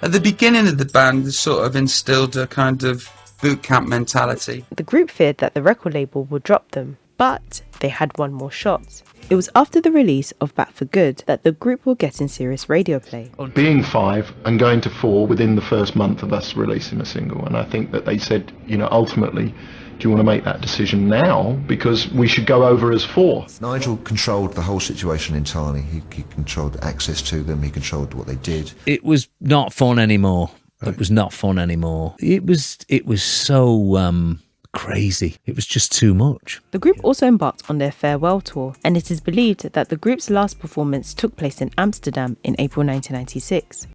At the beginning of the band, they sort of instilled a kind of boot camp mentality. The group feared that the record label would drop them, but they had one more shot. It was after the release of Back for Good that the group were getting serious radio play. Being 5 and going to 4 within the first month of us releasing a single, and I think that they said, ultimately, do you want to make that decision now? Because we should go over as 4. Nigel controlled the whole situation entirely. He controlled access to them, he controlled what they did. It was not fun anymore. It was not fun anymore. It was so crazy. It was just too much. The group also embarked on their farewell tour, and it is believed that the group's last performance took place in Amsterdam in April 1996.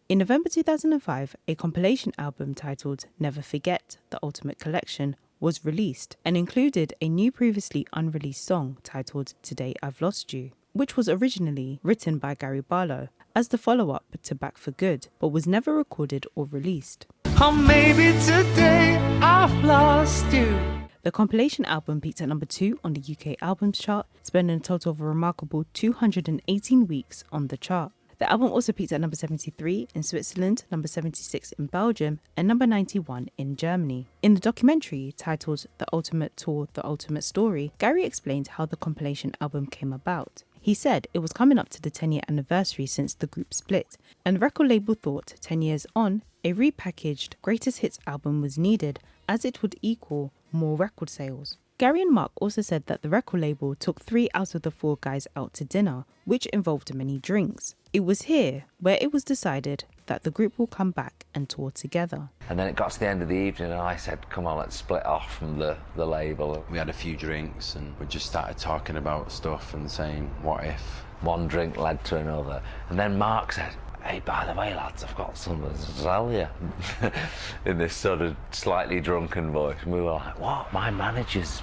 In November 2005, a compilation album titled Never Forget, The Ultimate Collection was released and included a new previously unreleased song titled Today I've Lost You, which was originally written by Gary Barlow as the follow-up to Back for Good, but was never recorded or released. Or maybe today I've lost you. The compilation album peaked at number 2 on the UK Albums Chart, spending a total of a remarkable 218 weeks on the chart. The album also peaked at number 73 in Switzerland, number 76 in Belgium, and number 91 in Germany. In the documentary titled The Ultimate Tour, The Ultimate Story, Gary explained how the compilation album came about. He said it was coming up to the 10-year anniversary since the group split, and the record label thought 10 years on, a repackaged greatest hits album was needed as it would equal more record sales. Gary and Mark also said that the record label took 3 out of the 4 guys out to dinner, which involved many drinks. It was here where it was decided that the group will come back and tour together. And then it got to the end of the evening and I said, come on, let's split off from the label. We had a few drinks and we just started talking about stuff and saying, what if? One drink led to another. And then Mark said, hey, by the way, lads, I've got something to tell you. In this sort of slightly drunken voice. And we were like, what? My manager's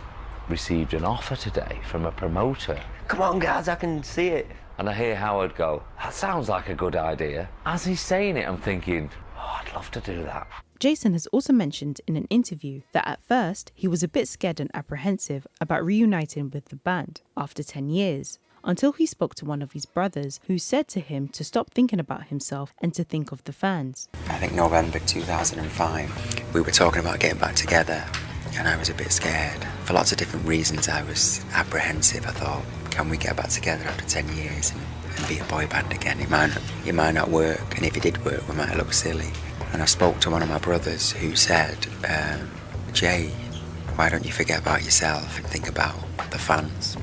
received an offer today from a promoter. Come on, guys, I can see it. And I hear Howard go, that sounds like a good idea. As he's saying it, I'm thinking, oh, I'd love to do that. Jason has also mentioned in an interview that at first he was a bit scared and apprehensive about reuniting with the band after 10 years, until he spoke to one of his brothers who said to him to stop thinking about himself and to think of the fans. I think November 2005, we were talking about getting back together and I was a bit scared. For lots of different reasons I was apprehensive. I thought, can we get back together after 10 years and be a boy band again? It might not work, and if it did work, we might look silly. And I spoke to one of my brothers who said, Jay, why don't you forget about yourself and think about the fans?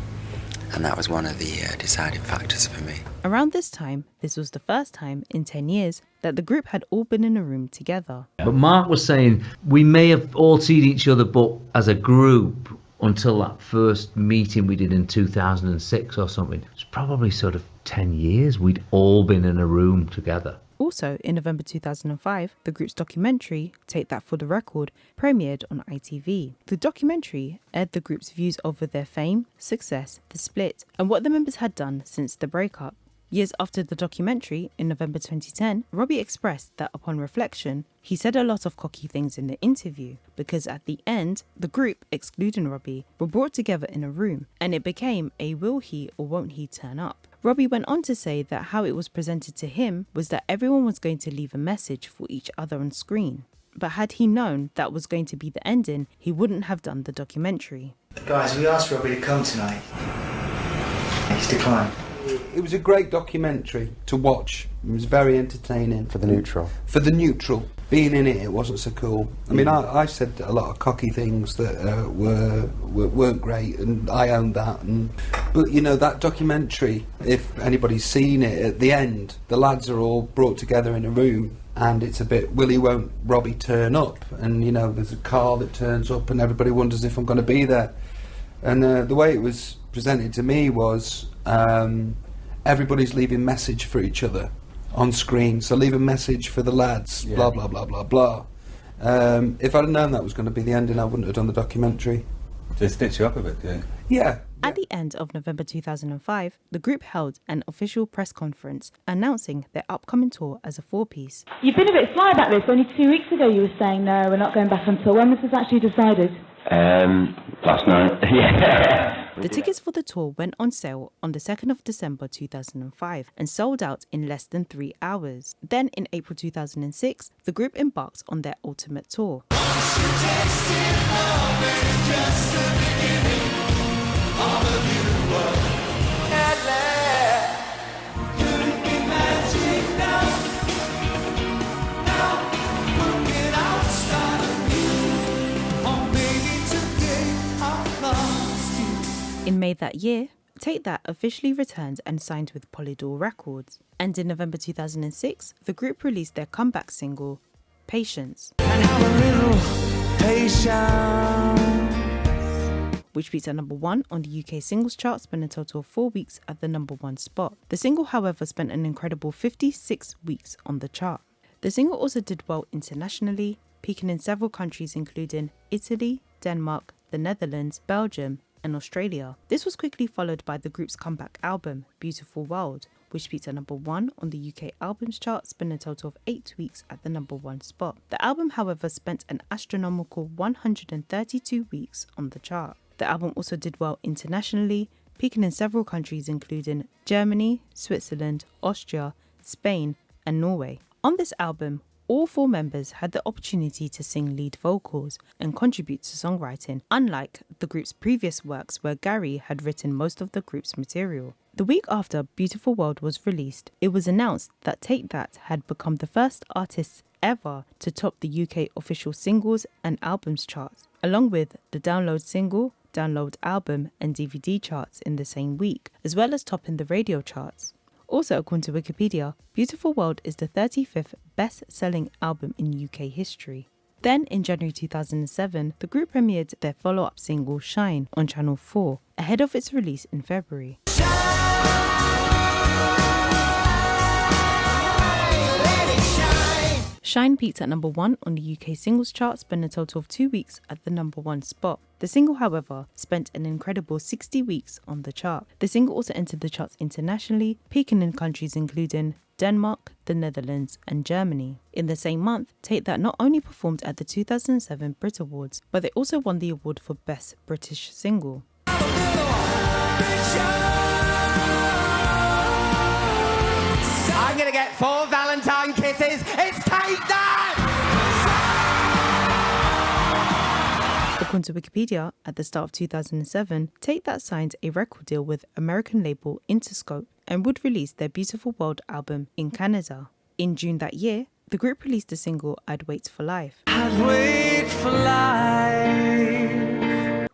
And that was one of the deciding factors for me. Around this time, this was the first time in 10 years that the group had all been in a room together. But Mark was saying we may have all seen each other, but as a group, until that first meeting we did in 2006 or something, it's probably sort of 10 years we'd all been in a room together. Also, in November 2005, the group's documentary, Take That for the Record, premiered on ITV. The documentary aired the group's views over their fame, success, the split, and what the members had done since the breakup. Years after the documentary, in November 2010, Robbie expressed that upon reflection, he said a lot of cocky things in the interview because at the end, the group, excluding Robbie, were brought together in a room and it became a will he or won't he turn up. Robbie went on to say that how it was presented to him was that everyone was going to leave a message for each other on screen. But had he known that was going to be the ending, he wouldn't have done the documentary. Guys, we asked Robbie to come tonight. He's declined. It was a great documentary to watch. It was very entertaining. For the neutral. For the neutral. Being in it wasn't so cool. I mean, I said a lot of cocky things that weren't great, and I owned that. But, you know, that documentary, if anybody's seen it, at the end, the lads are all brought together in a room, and it's a bit, will he, won't Robbie turn up? And, you know, there's a car that turns up, and everybody wonders if I'm going to be there. And the way it was presented to me was everybody's leaving message for each other on screen. So leave a message for the lads, blah, blah, blah, blah, blah. If I'd known that was going to be the ending, I wouldn't have done the documentary. Just stitch you up a bit, yeah? Yeah. At the end of November 2005, the group held an official press conference announcing their upcoming tour as a 4-piece. You've been a bit sly about this. Only 2 weeks ago you were saying, no, we're not going back on tour. When was this actually decided? Last night. Yeah. The tickets for the tour went on sale on the 2nd of December 2005 and sold out in less than 3 hours. Then in April 2006, the group embarked on their ultimate tour. In May that year, Take That officially returned and signed with Polydor Records. And in November 2006, the group released their comeback single, Patience, which peaked at number 1 on the UK singles chart, spent a total of 4 weeks at the number 1 spot. The single, however, spent an incredible 56 weeks on the chart. The single also did well internationally, peaking in several countries including Italy, Denmark, the Netherlands, Belgium, and Australia. This was quickly followed by the group's comeback album, Beautiful World, which peaked at number 1 on the UK albums chart, spent a total of 8 weeks at the number 1 spot. The album, however, spent an astronomical 132 weeks on the chart. The album also did well internationally, peaking in several countries including Germany, Switzerland, Austria, Spain, and Norway. On this album, all 4 members had the opportunity to sing lead vocals and contribute to songwriting, unlike the group's previous works where Gary had written most of the group's material. The week after Beautiful World was released, it was announced that Take That had become the first artists ever to top the UK official singles and albums charts, along with the download single, download album and DVD charts in the same week, as well as topping the radio charts. Also, according to Wikipedia, Beautiful World is the 35th best-selling album in UK history. Then, in January 2007, the group premiered their follow-up single Shine on Channel 4, ahead of its release in February. Shine peaked at number 1 on the UK singles chart, spent a total of 2 weeks at the number 1 spot. The single, however, spent an incredible 60 weeks on the chart. The single also entered the charts internationally, peaking in countries including Denmark, the Netherlands, and Germany. In the same month, Take That not only performed at the 2007 Brit Awards, but they also won the award for Best British Single. I'm gonna get 4 Valentine kisses. It's Take That! According to Wikipedia, at the start of 2007, Take That signed a record deal with American label Interscope and would release their Beautiful World album in Canada. In June that year, the group released the single I'd Wait for Life, I'd wait for life,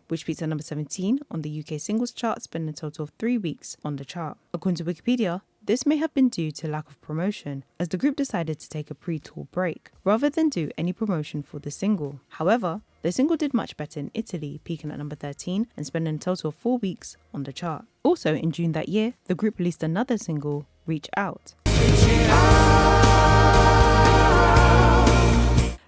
which peaked at number 17 on the UK singles chart, spending a total of 3 weeks on the chart. According to Wikipedia, this may have been due to lack of promotion, as the group decided to take a pre-tour break, rather than do any promotion for the single. However, the single did much better in Italy, peaking at number 13 and spending a total of 4 weeks on the chart. Also, in June that year, the group released another single, Reach Out.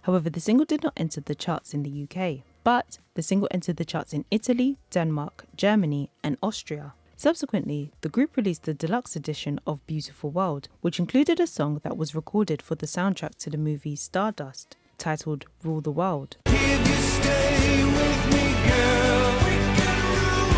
However, the single did not enter the charts in the UK, but the single entered the charts in Italy, Denmark, Germany, and Austria. Subsequently, the group released the deluxe edition of Beautiful World, which included a song that was recorded for the soundtrack to the movie Stardust, titled Rule the World. if you stay with me, girl, we can rule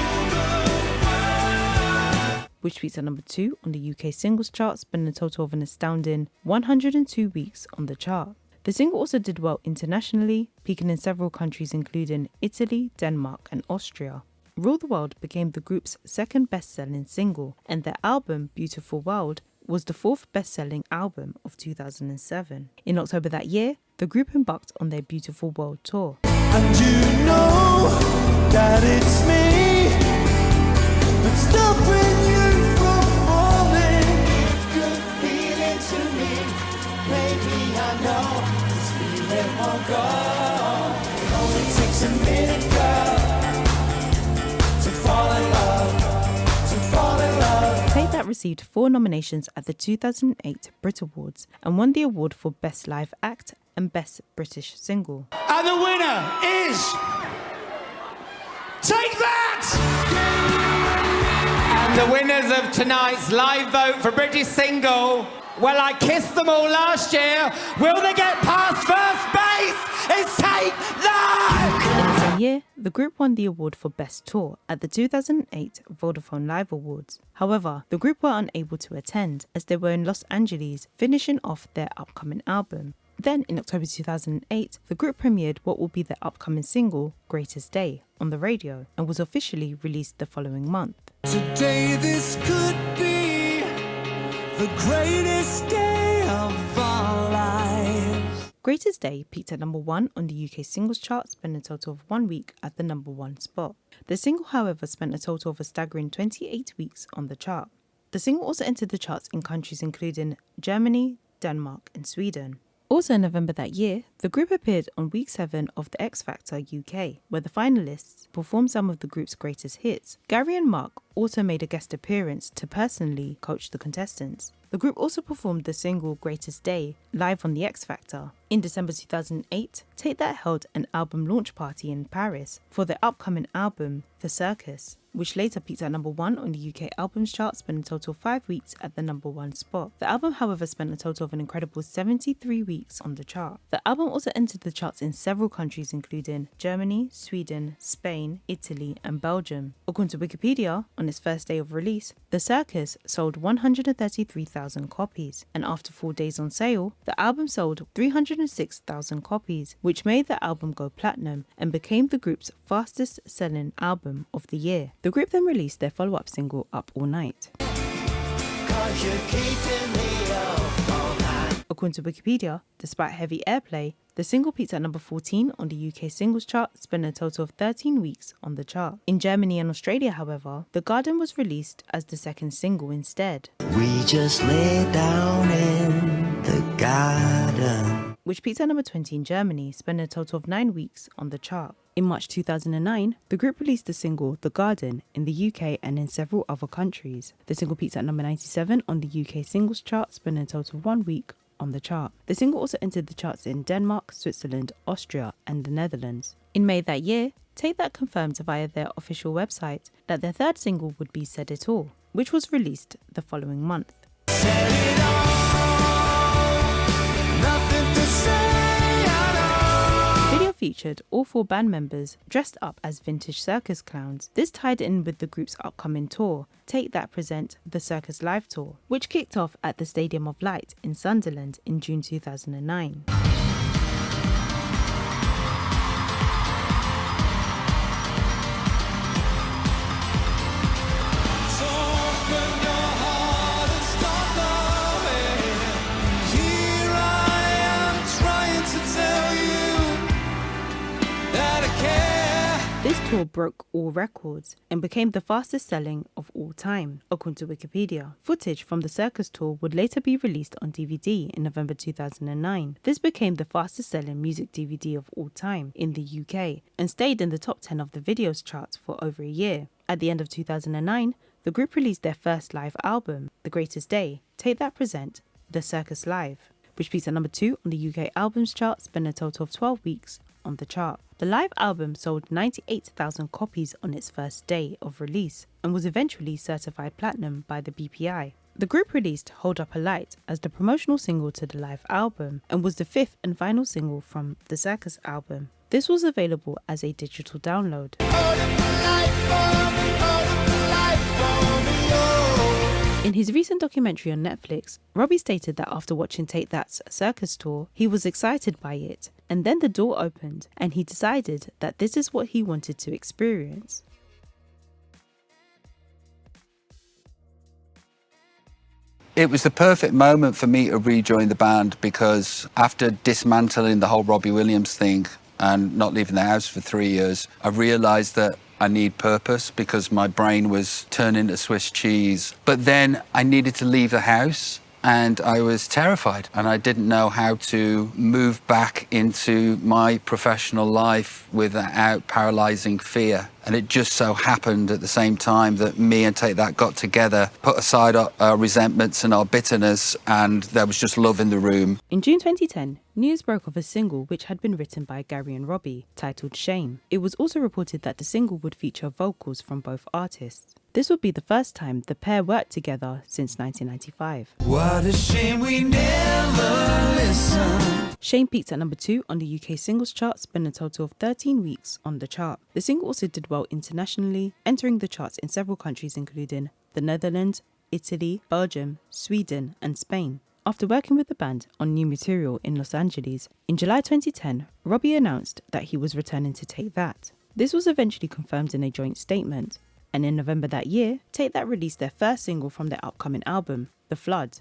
the world. Which peaked at number 2 on the UK singles chart, spending a total of an astounding 102 weeks on the chart. The single also did well internationally, peaking in several countries including Italy, Denmark, and Austria. Rule the World became the group's second best-selling single, and their album, Beautiful World, was the 4th best-selling album of 2007. In October that year, the group embarked on their Beautiful World tour. And you know that it's me, but stopping you from falling. Good feeling to me, baby, I know this feeling won't go. It only takes a minute, girl. Take That received 4 nominations at the 2008 Brit Awards and won the award for Best Live Act and Best British Single. And the winner is Take That! And the winners of tonight's live vote for British Single, well, I kissed them all last year. Will they get past first base? It's Take That! In the same year, the group won the award for Best Tour at the 2008 Vodafone Live Awards. However, the group were unable to attend as they were in Los Angeles finishing off their upcoming album. Then, in October 2008, the group premiered what will be their upcoming single, Greatest Day, on the radio and was officially released the following month. Today this could be the greatest day of our lives. Greatest Day peaked at number 1 on the UK singles chart, spending a total of 1 week at the number 1 spot. The single, however, spent a total of a staggering 28 weeks on the chart. The single also entered the charts in countries including Germany, Denmark and Sweden. Also in November that year, the group appeared on week 7 of the X Factor UK, where the finalists performed some of the group's greatest hits. Gary and Mark also made a guest appearance to personally coach the contestants. The group also performed the single Greatest Day live on the X Factor. In December 2008, Take That held an album launch party in Paris for their upcoming album, The Circus, which later peaked at number 1 on the UK albums chart, spending a total of 5 weeks at the number 1 spot. The album, however, spent a total of an incredible 73 weeks on the chart. The album also entered the charts in several countries including Germany, Sweden, Spain, Italy and Belgium. According to Wikipedia, on its first day of release, The Circus sold 133,000 copies, and after 4 days on sale, the album sold 306,000 copies, which made the album go platinum and became the group's fastest selling album of the year. The group then released their follow-up single, Up All Night. According to Wikipedia, despite heavy airplay, the single peaked at number 14 on the UK singles chart, spending a total of 13 weeks on the chart. In Germany and Australia, however, The Garden was released as the second single instead. We just lay down in the garden, which peaked at number 20 in Germany, spending a total of 9 weeks on the chart. In March 2009, the group released the single The Garden in the UK and in several other countries. The single peaked at number 97 on the UK singles chart, spending a total of 1 week on the chart. The single also entered the charts in Denmark, Switzerland, Austria and the Netherlands. In May that year, Take That confirmed via their official website that their third single would be Said It All, which was released the following month. Video featured all 4 band members dressed up as vintage circus clowns. This tied in with the group's upcoming tour, Take That present the Circus Live Tour, which kicked off at the Stadium of Light in Sunderland in June 2009. This tour broke all records and became the fastest selling of all time, according to Wikipedia. Footage from the Circus tour would later be released on DVD in November 2009. This became the fastest selling music DVD of all time in the UK and stayed in the top 10 of the videos charts for over a year. At the end of 2009, the group released their first live album, The Greatest Day, Take That present The Circus Live, which peaked at number 2 on the UK albums chart, spending a total of 12 weeks on the chart. The live album sold 98,000 copies on its first day of release and was eventually certified platinum by the BPI. The group released Hold Up a Light as the promotional single to the live album and was the 5th and final single from the Circus album. This was available as a digital download. In his recent documentary on Netflix, Robbie stated that after watching Take That's Circus tour, he was excited by it, and then the door opened and he decided that this is what he wanted to experience. It was the perfect moment for me to rejoin the band because after dismantling the whole Robbie Williams thing and not leaving the house for 3 years, I realised that I need purpose because my brain was turning to Swiss cheese. But then I needed to leave the house and I was terrified and I didn't know how to move back into my professional life without paralysing fear. And it just so happened at the same time that me and Take That got together, put aside our resentments and our bitterness, and there was just love in the room. In June 2010, news broke of a single which had been written by Gary and Robbie, titled Shame. It was also reported that the single would feature vocals from both artists. This would be the first time the pair worked together since 1995. What a shame we never listened. Shame peaked at number 2 on the UK singles chart, spending a total of 13 weeks on the chart. The single also did well internationally, entering the charts in several countries including the Netherlands, Italy, Belgium, Sweden and Spain. After working with the band on new material in Los Angeles, in July 2010, Robbie announced that he was returning to Take That. This was eventually confirmed in a joint statement, and in November that year, Take That released their first single from their upcoming album, The Flood.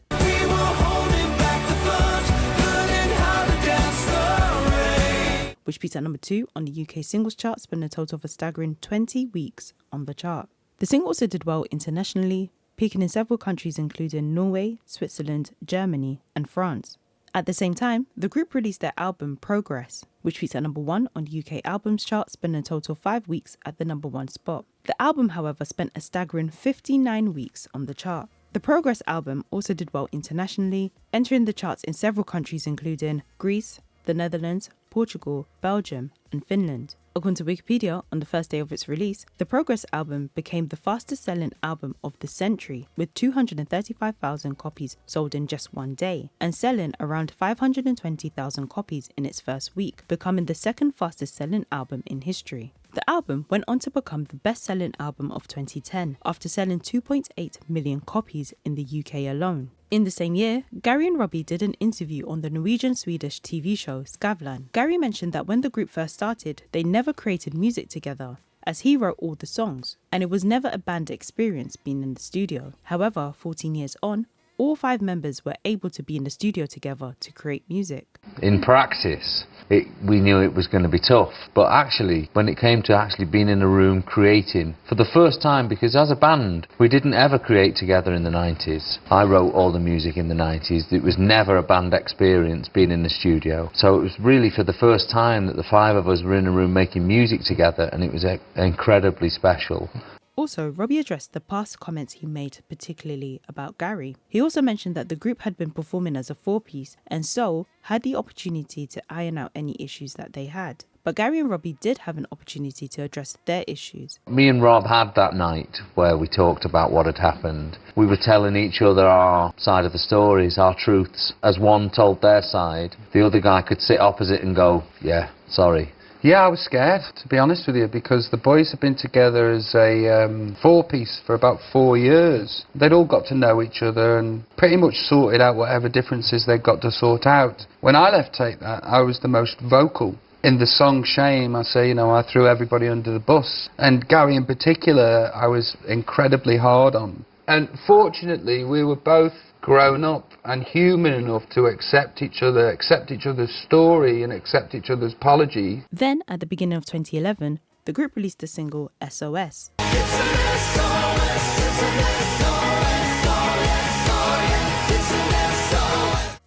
Which peaked at number 2 on the UK singles chart, spending a total of a staggering 20 weeks on the chart. The single also did well internationally, peaking in several countries including Norway, Switzerland, Germany and France. At the same time, the group released their album Progress, which peaked at number 1 on the UK albums chart, spending a total of 5 weeks at the number 1 spot. The album, however, spent a staggering 59 weeks on the chart. The Progress album also did well internationally, entering the charts in several countries including Greece, the Netherlands, Portugal, Belgium and Finland. According to Wikipedia, on the first day of its release, the Progress album became the fastest selling album of the century, with 235,000 copies sold in just one day, and selling around 520,000 copies in its first week, becoming the second fastest selling album in history. The album went on to become the best-selling album of 2010, after selling 2.8 million copies in the UK alone. In the same year, Gary and Robbie did an interview on the Norwegian-Swedish TV show Skavlan. Gary mentioned that when the group first started, they never created music together, as he wrote all the songs, and it was never a band experience being in the studio. However, 14 years on, all 5 members were able to be in the studio together to create music. In practice, we knew it was going to be tough, but actually, when it came to actually being in a room creating, for the first time, because as a band, we didn't ever create together in the 90s. I wrote all the music in the 90s. It was never a band experience being in the studio. So it was really for the first time that the 5 of us were in a room making music together, and it was incredibly special. Also, Robbie addressed the past comments he made, particularly about Gary. He also mentioned that the group had been performing as a 4-piece and so had the opportunity to iron out any issues that they had. But Gary and Robbie did have an opportunity to address their issues. Me and Rob had that night where we talked about what had happened. We were telling each other our side of the stories, our truths. As one told their side, the other guy could sit opposite and go, yeah, sorry. Yeah, I was scared, to be honest with you, because the boys have been together as a 4-piece for about 4 years. They'd all got to know each other and pretty much sorted out whatever differences they'd got to sort out. When I left Take That, I was the most vocal. In the song Shame, I say, I threw everybody under the bus. And Gary in particular, I was incredibly hard on. And fortunately, we were both grown up and human enough to accept each other, accept each other's story and accept each other's apology. Then, at the beginning of 2011, the group released the single SOS.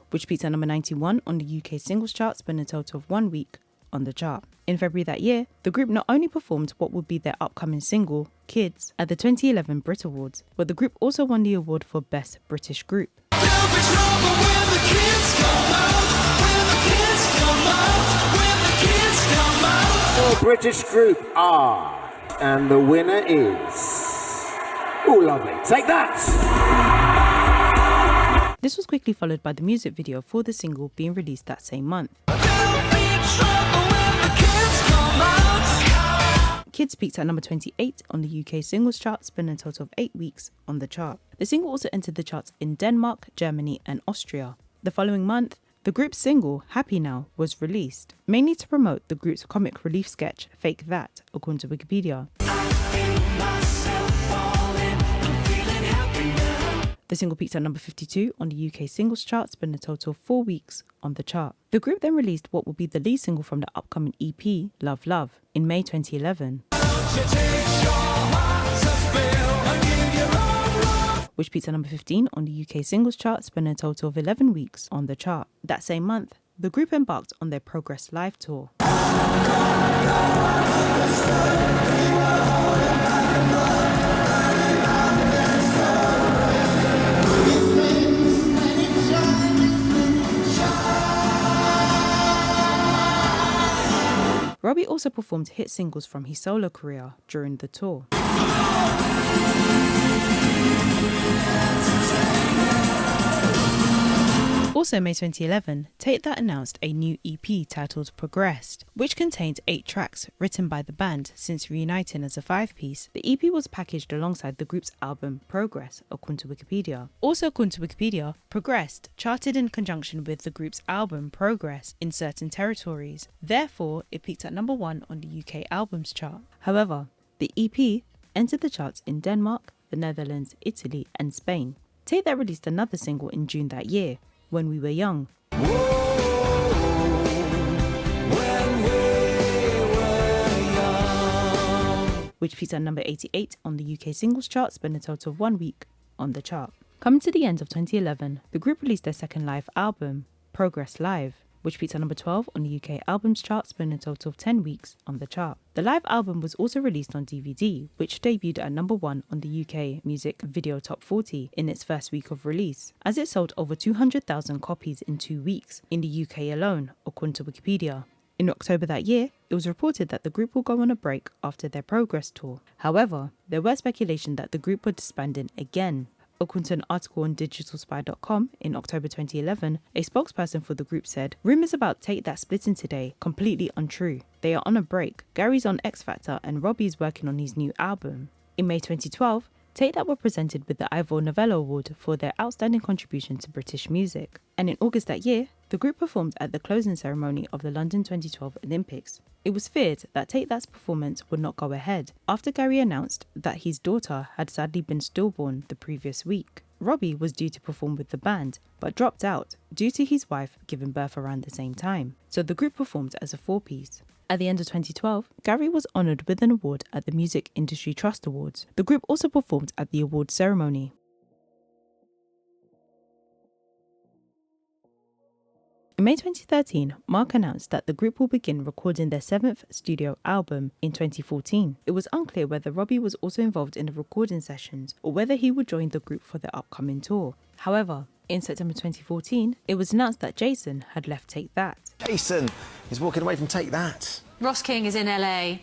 Which peaked at number 91 on the UK singles chart, spending a total of 1 week on the chart. In February that year, the group not only performed what would be their upcoming single, Kids, at the 2011 Brit Awards, but the group also won the award for Best British Group. The British group are, and the winner is, oh lovely, Take That! This was quickly followed by the music video for the single being released that same month. Kids peaked at number 28 on the UK singles chart, spending a total of 8 weeks on the chart. The single also entered the charts in Denmark, Germany and Austria. The following month, the group's single, Happy Now, was released, mainly to promote the group's comic relief sketch, Fake That, according to Wikipedia. The single peaked at number 52 on the UK singles chart, spending a total of 4 weeks on the chart. The group then released what will be the lead single from the upcoming EP, Love Love, in May 2011. Which peaked at number 15 on the UK singles chart, spending a total of 11 weeks on the chart. That same month, the group embarked on their Progress Live tour. Robbie also performed hit singles from his solo career during the tour. Also in May 2011, Take That announced a new EP titled Progressed, which contained 8 tracks written by the band since reuniting as a 5-piece. The EP was packaged alongside the group's album Progress, according to Wikipedia. Also according to Wikipedia, Progressed charted in conjunction with the group's album Progress in certain territories. Therefore, it peaked at number 1 on the UK albums chart. However, the EP entered the charts in Denmark, the Netherlands, Italy and Spain. Take That released another single in June that year, When We Were Young. Which peaked at number 88 on the UK singles chart, spent a total of 1 week on the chart. Coming to the end of 2011, the group released their second live album, Progress Live, which peaked at number 12 on the UK albums chart, spending a total of 10 weeks on the chart. The live album was also released on DVD, which debuted at number 1 on the UK Music Video Top 40 in its first week of release, as it sold over 200,000 copies in 2 weeks in the UK alone, according to Wikipedia. In October that year, it was reported that the group will go on a break after their Progress tour. However, there were speculation that the group were disbanding again. According to an article on digitalspy.com in October 2011, a spokesperson for the group said, "Rumours about Take That splitting today, completely untrue. They are on a break. Gary's on X Factor and Robbie's working on his new album." In May 2012, Take That were presented with the Ivor Novello Award for their outstanding contribution to British music. And in August that year, the group performed at the closing ceremony of the London 2012 Olympics. It was feared that Take That's performance would not go ahead after Gary announced that his daughter had sadly been stillborn the previous week. Robbie was due to perform with the band, but dropped out due to his wife giving birth around the same time. So the group performed as a 4-piece. At the end of 2012, Gary was honoured with an award at the Music Industry Trust Awards. The group also performed at the awards ceremony. In May 2013, Mark announced that the group will begin recording their 7th studio album in 2014. It was unclear whether Robbie was also involved in the recording sessions or whether he would join the group for their upcoming tour. However, in September 2014, it was announced that Jason had left Take That. Jason is walking away from Take That. Ross King is in LA.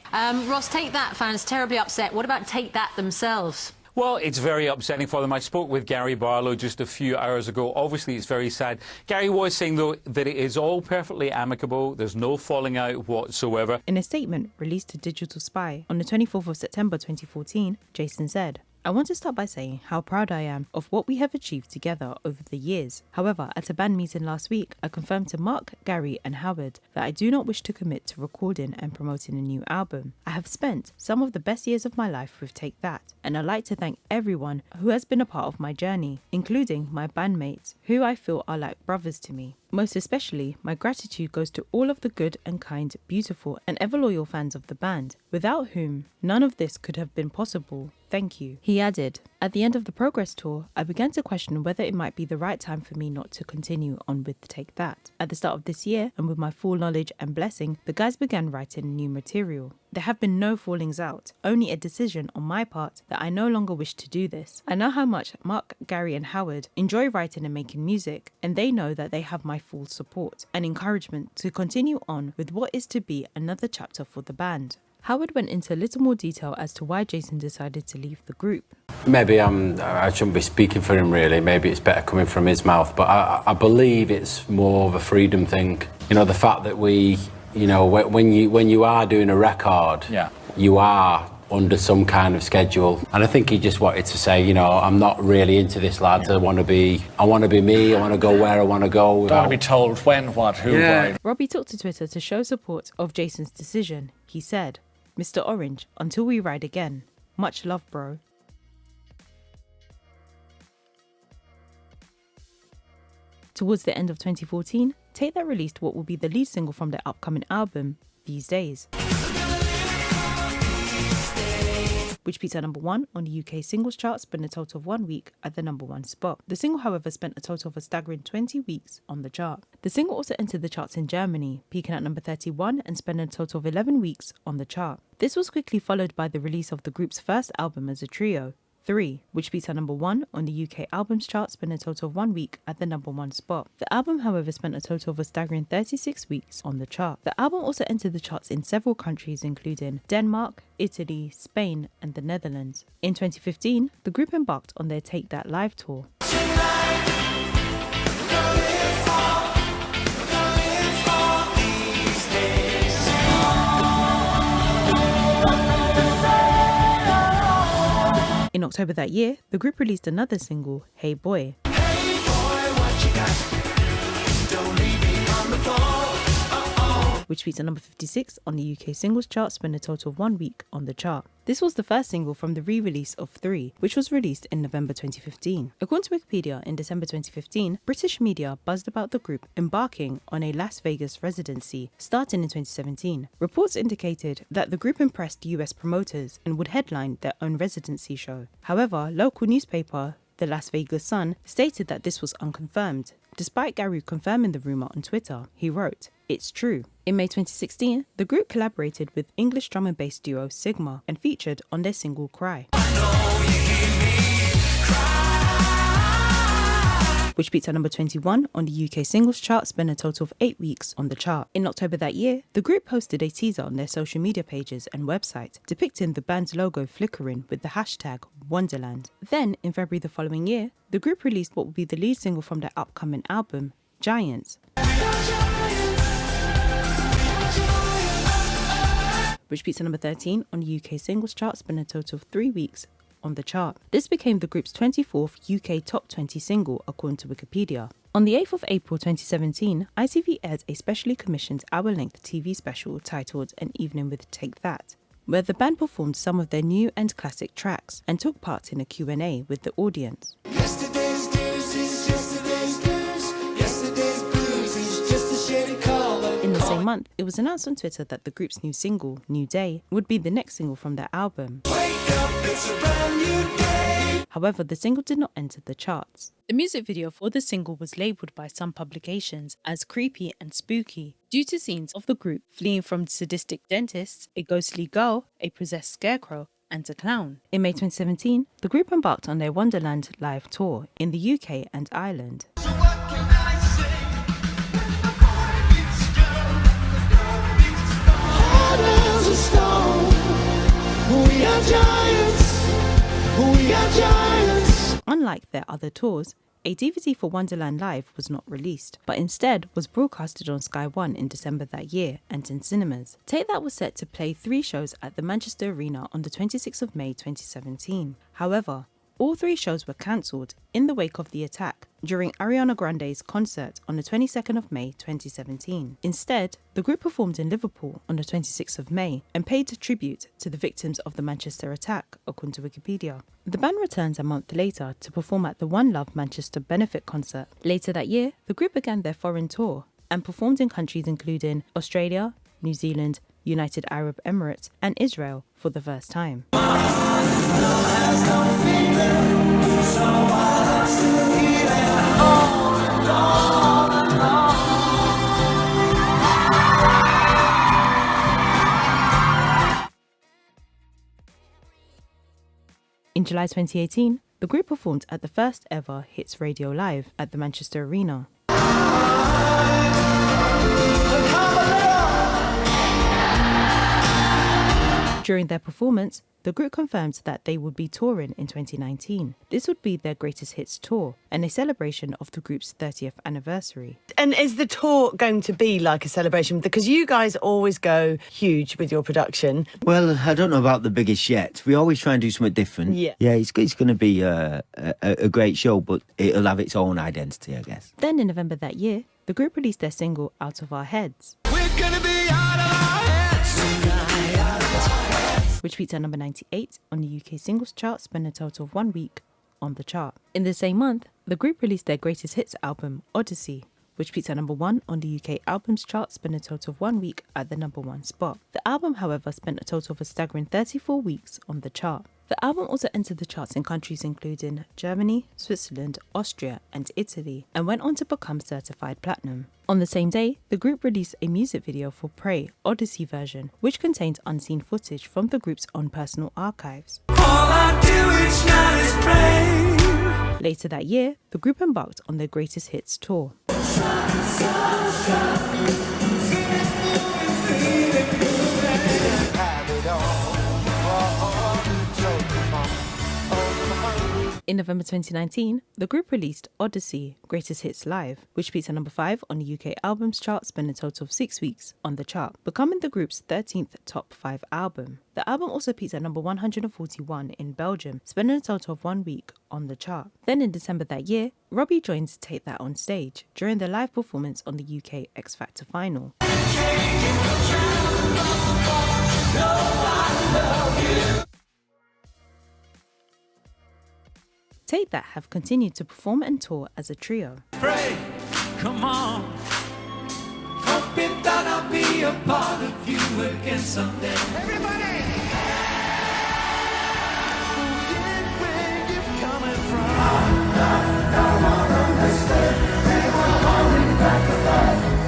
Ross, Take That fans terribly upset. What about Take That themselves? Well, it's very upsetting for them. I spoke with Gary Barlow just a few hours ago. Obviously, it's very sad. Gary was saying, though, that it is all perfectly amicable. There's no falling out whatsoever. In a statement released to Digital Spy on the 24th of September 2014, Jason said, "I want to start by saying how proud I am of what we have achieved together over the years. However, at a band meeting last week, I confirmed to Mark, Gary and Howard that I do not wish to commit to recording and promoting a new album. I have spent some of the best years of my life with Take That, and I'd like to thank everyone who has been a part of my journey, including my bandmates, who I feel are like brothers to me. Most especially, my gratitude goes to all of the good and kind, beautiful and ever loyal fans of the band, without whom none of this could have been possible. Thank you." He added, "At the end of the Progress tour, I began to question whether it might be the right time for me not to continue on with Take That. At the start of this year, and with my full knowledge and blessing, the guys began writing new material. There have been no fallings out, only a decision on my part that I no longer wish to do this. I know how much Mark, Gary and Howard enjoy writing and making music, and they know that they have my full support and encouragement to continue on with what is to be another chapter for the band." Howard went into a little more detail as to why Jason decided to leave the group. Maybe I shouldn't be speaking for him really, maybe it's better coming from his mouth, but I believe it's more of a freedom thing. You know, the fact that we, you know, when you are doing a record, you are under some kind of schedule, and I think he just wanted to say, you know, I'm not really into this, lads. I want to be me. I want to go where I want to go. Don't want to be told when, what, who, why. Robbie took to Twitter to show support of Jason's decision. He said, "Mr. Orange, until we ride again. Much love, bro." Towards the end of 2014, Take That released what will be the lead single from their upcoming album, These Days, which peaked at number 1 on the UK singles chart, spent a total of 1 week at the number 1 spot. The single, however, spent a total of a staggering 20 weeks on the chart. The single also entered the charts in Germany, peaking at number 31 and spending a total of 11 weeks on the chart. This was quickly followed by the release of the group's first album as a trio, 3, which peaked at number 1 on the UK albums chart, spent a total of 1 week at the number 1 spot. The album, however, spent a total of a staggering 36 weeks on the chart. The album also entered the charts in several countries, including Denmark, Italy, Spain, and the Netherlands. In 2015, the group embarked on their Take That live tour. In October that year, the group released another single, Hey Boy, which peaked at number 56 on the UK singles chart, spent a total of 1 week on the chart. This was the first single from the re-release of 3, which was released in November 2015. According to Wikipedia, in December 2015, British media buzzed about the group embarking on a Las Vegas residency starting in 2017. Reports indicated that the group impressed US promoters and would headline their own residency show. However, local newspaper The Las Vegas Sun stated that this was unconfirmed. Despite Gary confirming the rumour on Twitter, he wrote, "It's true." In May 2016, the group collaborated with English drum and bass duo Sigma and featured on their single Cry, which peaked at number 21 on the UK singles chart, spent a total of 8 weeks on the chart. In October that year, the group posted a teaser on their social media pages and website depicting the band's logo flickering with the hashtag Wonderland. Then, in February the following year, the group released what would be the lead single from their upcoming album, Giants, which peaked at number 13 on the UK singles chart, spent a total of 3 weeks on the chart. This became the group's 24th UK Top 20 single, according to Wikipedia. On the 8th of April 2017, ITV aired a specially commissioned hour-length TV special titled An Evening with Take That, where the band performed some of their new and classic tracks and took part in a Q&A with the audience. Yesterday's news is yesterday's news. Yesterday's blues is just a shade of color. In the same month, it was announced on Twitter that the group's new single, New Day, would be the next single from their album. Wake up, it's a brand new day. However, the single did not enter the charts. The music video for the single was labelled by some publications as creepy and spooky due to scenes of the group fleeing from sadistic dentists, a ghostly girl, a possessed scarecrow, and a clown. In May 2017, the group embarked on their Wonderland live tour in the UK and Ireland. We are giants. We are giants. Unlike their other tours, a DVD for Wonderland Live was not released, but instead was broadcasted on Sky One in December that year and in cinemas. Take That was set to play 3 shows at the Manchester Arena on the 26th of May 2017. However, all 3 shows were cancelled in the wake of the attack during Ariana Grande's concert on the 22nd of May 2017. Instead, the group performed in Liverpool on the 26th of May and paid tribute to the victims of the Manchester attack, according to Wikipedia. The band returned a month later to perform at the One Love Manchester benefit concert. Later that year, the group began their foreign tour and performed in countries including Australia, New Zealand, United Arab Emirates, and Israel for the first time. In July 2018, the group performed at the first ever Hits Radio Live at the Manchester Arena. During their performance, the group confirmed that they would be touring in 2019. This would be their greatest hits tour and a celebration of the group's 30th anniversary. And is the tour going to be like a celebration? Because you guys always go huge with your production. Well, I don't know about the biggest yet. We always try and do something different. Yeah. Yeah, it's going to be a great show, but it'll have its own identity, I guess. Then in November that year, the group released their single Out of Our Heads, which peaked at number 98 on the UK singles chart, spent a total of 1 week on the chart. In the same month, the group released their greatest hits album, Odyssey, which peaked at number 1 on the UK albums chart, spent a total of 1 week at the number 1 spot. The album, however, spent a total of a staggering 34 weeks on the chart. The album also entered the charts in countries including Germany, Switzerland, Austria, and Italy, and went on to become certified platinum. On the same day, the group released a music video for Pray, Odyssey version, which contained unseen footage from the group's own personal archives. All I do each night is pray. Later that year, the group embarked on their greatest hits tour. In November 2019, the group released Odyssey, Greatest Hits Live, which peaked at number 5 on the UK albums chart, spending a total of 6 weeks on the chart, becoming the group's 13th top 5 album. The album also peaked at number 141 in Belgium, spending a total of 1 week on the chart. Then in December that year, Robbie joined Take That on stage during their live performance on the UK X Factor final. Take That have continued to perform and tour as a trio. Pray, come on. Hoping that I'll be a part of you again someday. Everybody! Where you coming from?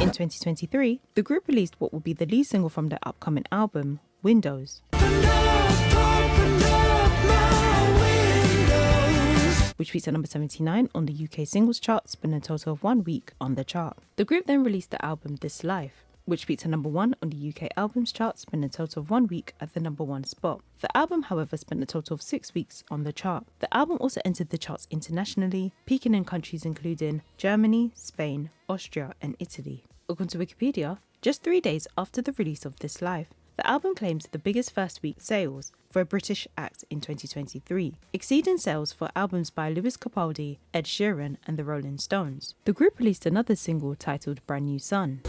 In 2023, the group released what will be the lead single from their upcoming album, Windows, which peaked at number 79 on the UK singles chart, spending a total of 1 week on the chart. The group then released the album This Life, which peaked at number 1 on the UK albums chart, spending a total of 1 week at the number 1 spot. The album, however, spent a total of 6 weeks on the chart. The album also entered the charts internationally, peaking in countries including Germany, Spain, Austria, and Italy. According to Wikipedia, just 3 days after the release of This Life, the album claimed the biggest first week sales for a British act in 2023, exceeding sales for albums by Lewis Capaldi, Ed Sheeran, and the Rolling Stones. The group released another single titled Brand New Sun.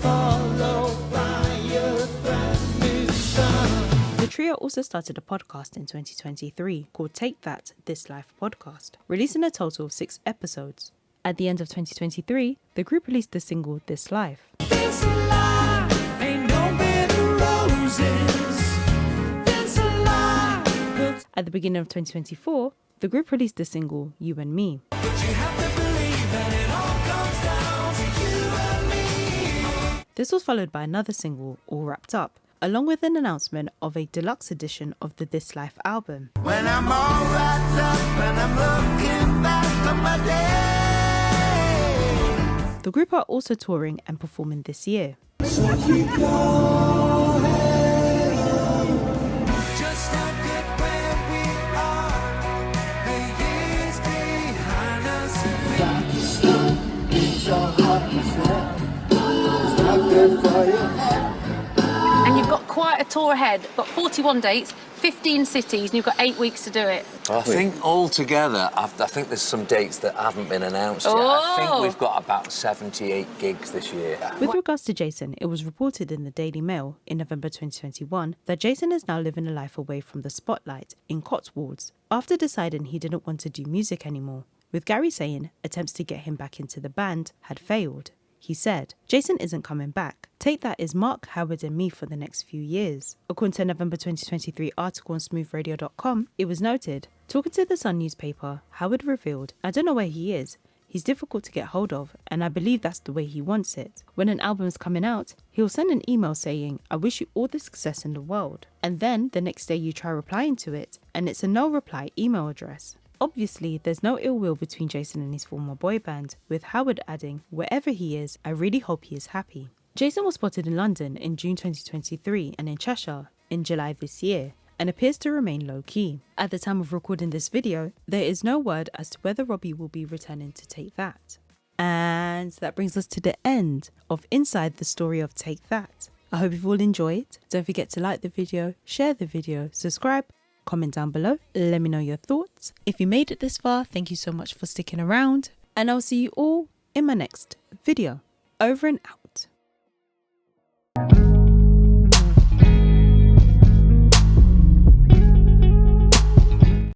The trio also started a podcast in 2023 called Take That, This Life Podcast, releasing a total of 6 episodes. At the end of 2023, the group released the single This Life. This life ain't no bed of roses. This life. At the beginning of 2024, the group released the single You and Me. But you have to believe that it all comes down to you and me. This was followed by another single, All Wrapped Up, along with an announcement of a deluxe edition of the This Life album. When I'm all wrapped up and I'm looking back on my day. The group are also touring and performing this year. So keep going. Just look at where we are. The years behind us. Got to stop. It's so hot to say. It's not good for you. And you've got quite a tour ahead. You've got 41 dates, 15 cities, and you've got 8 weeks to do it. I think altogether, I think there's some dates that haven't been announced yet. I think we've got about 78 gigs this year. With regards to Jason, it was reported in the Daily Mail in November 2021 that Jason is now living a life away from the spotlight in Cotswolds after deciding he didn't want to do music anymore, with Gary saying attempts to get him back into the band had failed. He said, Jason isn't coming back. Take That is Mark, Howard and me for the next few years. According to a November 2023 article on smoothradio.com, it was noted, talking to the Sun newspaper, Howard revealed, I don't know where he is. He's difficult to get hold of, and I believe that's the way he wants it. When an album is coming out, he'll send an email saying, I wish you all the success in the world. And then the next day you try replying to it, and it's a no reply email address. Obviously, there's no ill will between Jason and his former boy band, with Howard adding, wherever he is, I really hope he is happy. Jason was spotted in London in June 2023 and in Cheshire in July this year, and appears to remain low-key. At the time of recording this video, there is no word as to whether Robbie will be returning to Take That. And that brings us to the end of Inside the Story of Take That. I hope you've all enjoyed. Don't forget to like the video, share the video, subscribe, comment down below, let me know your thoughts. If you made it this far, thank you so much for sticking around, and I'll see you all in my next video. Over and out.